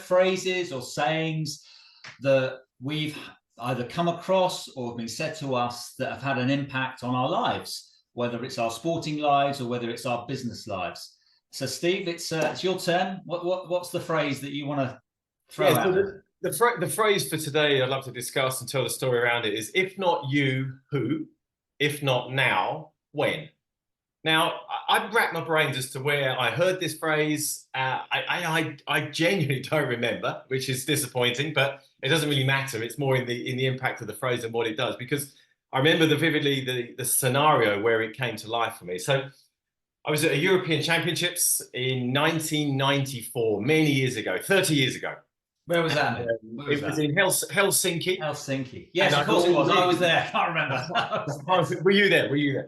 phrases or sayings that we've either come across or have been said to us that have had an impact on our lives, whether it's our sporting lives or whether it's our business lives? So, Steve, it's your turn. What's the phrase that you want to throw out there? The phrase for today I'd love to discuss and tell the story around it is, if not you, who? If not now, when? Now, I've racked my brains as to where I heard this phrase. I genuinely don't remember, which is disappointing, but it doesn't really matter. It's more in the impact of the phrase and what it does, because I remember vividly the scenario where it came to life for me. So I was at a European Championships in 1994, many years ago, 30 years ago. Where was that? It was in Helsinki. Helsinki. Yes, of course it was. I was there. I can't remember. Were you there? Were you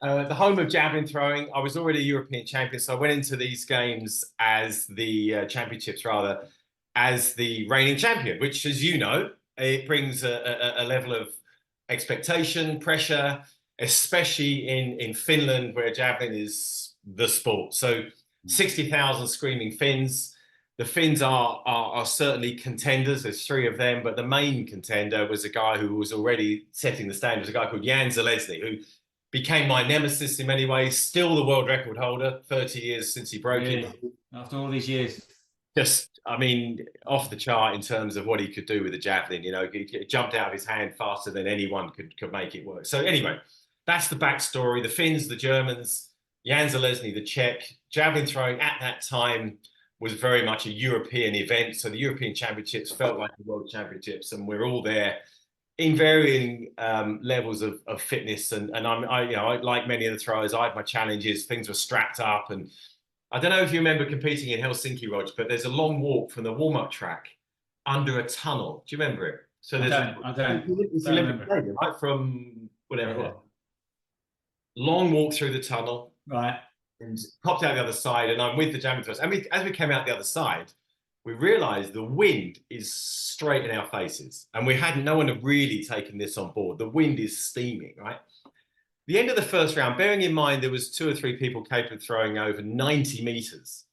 there? The home of javelin throwing. I was already a European champion, so I went into these games as the championships, rather, as the reigning champion, which, as you know, it brings a level of expectation, pressure, especially in Finland, where javelin is the sport. So 60,000 screaming Finns. The Finns are certainly contenders. There's 3 of them, but the main contender was a guy who was already setting the standards, a guy called Jan Zalesny, who became my nemesis in many ways, still the world record holder, 30 years since he broke it. After all these years. Just, I mean, off the chart in terms of what he could do with the javelin. You know, he jumped out of his hand faster than anyone could make it work. So anyway, that's the backstory. The Finns, the Germans, Jan Zalesny, the Czech. Javelin throwing at that time was very much a European event. So the European Championships felt like the World Championships, and we're all there in varying levels of fitness. And I, like many of the throwers, I had my challenges. Things were strapped up, and I don't know if you remember competing in Helsinki, Rog, but there's a long walk from the warm-up track under a tunnel. Do you remember it? So there's I don't remember. Stadium, right, from whatever. Long walk through the tunnel. Right. And popped out the other side, and I'm with the javelin throwers. And as we came out the other side, we realised the wind is straight in our faces, and no one had really taken this on board. The wind is steaming, right? The end of the first round, bearing in mind there was 2 or 3 people capable of throwing over 90 metres.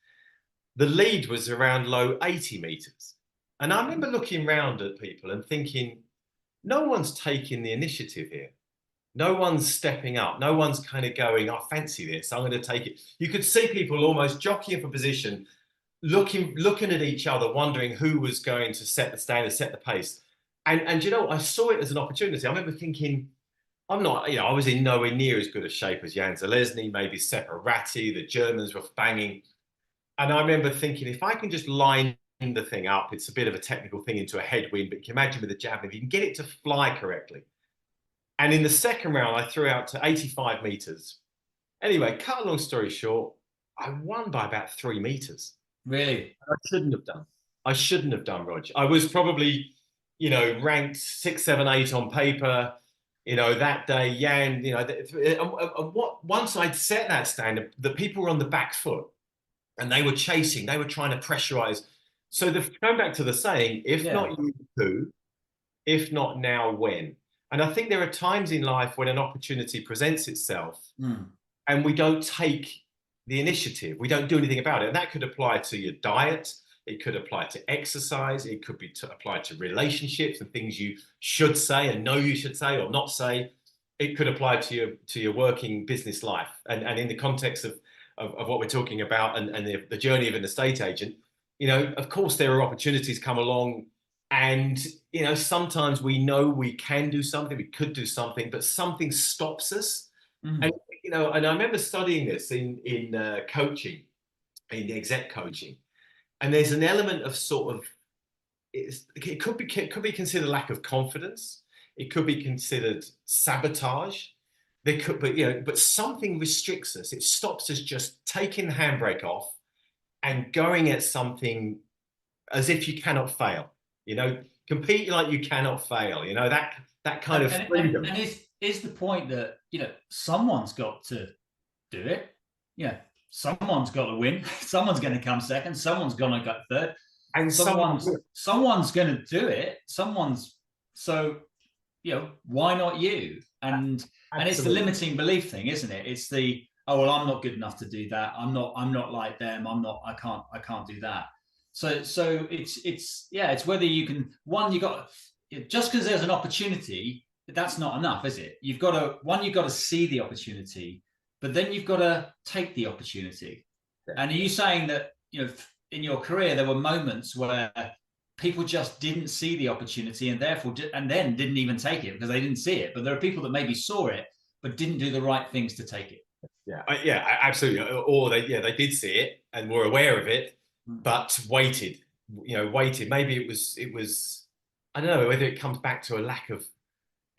The lead was around low 80 metres, and I remember looking round at people and thinking, no one's taking the initiative here. No one's stepping up. No one's kind of going, I fancy this, I'm going to take it. You could see people almost jockeying for position, looking at each other, wondering who was going to set the standard, set the pace. And you know, I saw it as an opportunity. I remember thinking, I'm not, I was in nowhere near as good a shape as Jan Zalesny, maybe Separati, the Germans were banging. And I remember thinking, if I can just line the thing up, it's a bit of a technical thing into a headwind, but you can imagine with the javelin, if you can get it to fly correctly. And in the second round, I threw out to 85 metres. Anyway, cut a long story short, I won by about 3 metres. Really? I shouldn't have done. I shouldn't have done, Rog. I was probably, ranked 6, 7, 8 on paper. That day, Jan, once I'd set that standard, the people were on the back foot and they were chasing, they were trying to pressurise. So going back to the saying, if not you, who? If not now, when? And I think there are times in life when an opportunity presents itself and we don't take the initiative. We don't do anything about it. And that could apply to your diet. It could apply to exercise. It could be applied to relationships and things you should say and know you should say or not say. It could apply to your working business life. And in the context of what we're talking about and the journey of an estate agent, of course, there are opportunities come along. And, sometimes we know we can do something, we could do something, but something stops us. And, and I remember studying this in coaching, in exec coaching. And there's an element of it could be considered lack of confidence. It could be considered sabotage. There could be, but something restricts us. It stops us just taking the handbrake off and going at something as if you cannot fail. Compete like you cannot fail. That kind of freedom. And is the point that someone's got to do it? Someone's got to win. Someone's going to come second. Someone's going to go third. And someone's going to do it. Why not you? And it's the limiting belief thing, isn't it? It's the, I'm not good enough to do that. I'm not like them. I can't do that. So it's whether you can, you got, just because there's an opportunity, that's not enough, is it? You've got to see the opportunity, but then you've got to take the opportunity. Yeah. And are you saying that, in your career, there were moments where people just didn't see the opportunity and therefore then didn't even take it because they didn't see it? But there are people that maybe saw it but didn't do the right things to take it. Yeah, absolutely. Or they did see it and were aware of it, but waited. Waited. Maybe it was. I don't know whether it comes back to a lack of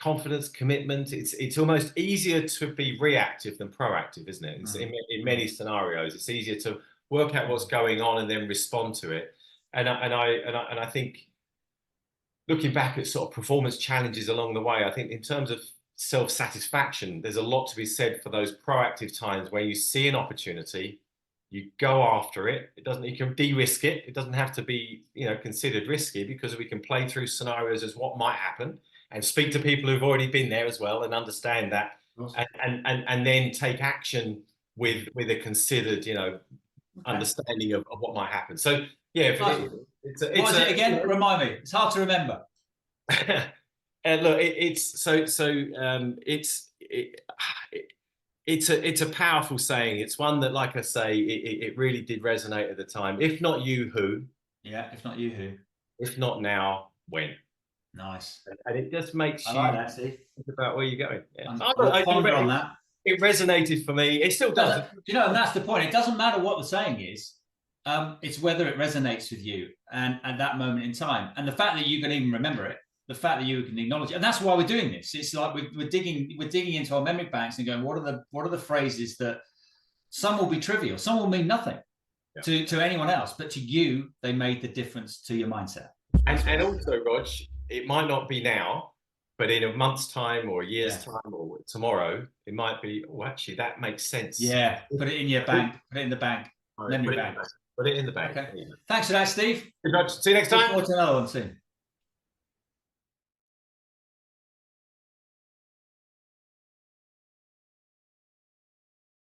confidence, commitment. It's almost easier to be reactive than proactive, isn't it? In many scenarios, it's easier to work out what's going on and then respond to it. And I think, looking back at sort of performance challenges along the way, I think in terms of self-satisfaction, there's a lot to be said for those proactive times where you see an opportunity, you go after it. You can de-risk it. It doesn't have to be, considered risky, because we can play through scenarios as what might happen and speak to people who've already been there as well and understand that, and then take action with a considered, understanding of what might happen. So yeah, what was it again? Remind me. It's hard to remember. Look, it's a powerful saying. It's one that, like I say, it really did resonate at the time. If not you, who? Yeah, if not you, who? If not now, when? Nice. And it just makes you think about where you're going. Yeah. I'll ponder on that. It resonated for me. It still does. And that's the point. It doesn't matter what the saying is. It's whether it resonates with you and at that moment in time. And the fact that you can even remember it, the fact that you can acknowledge it, and that's why we're doing this. It's like we're digging into our memory banks and going, what are the phrases that some will be trivial, some will mean nothing to anyone else, but to you, they made the difference to your mindset. And also, Rog, it might not be now, but in a month's time or a year's time or tomorrow, it might be, actually, that makes sense. Yeah, put it in your bank, put it in the bank, memory bank. Put it in the bank. Okay. Thanks for that, Steve. Good, see you next time. Look forward to another one soon.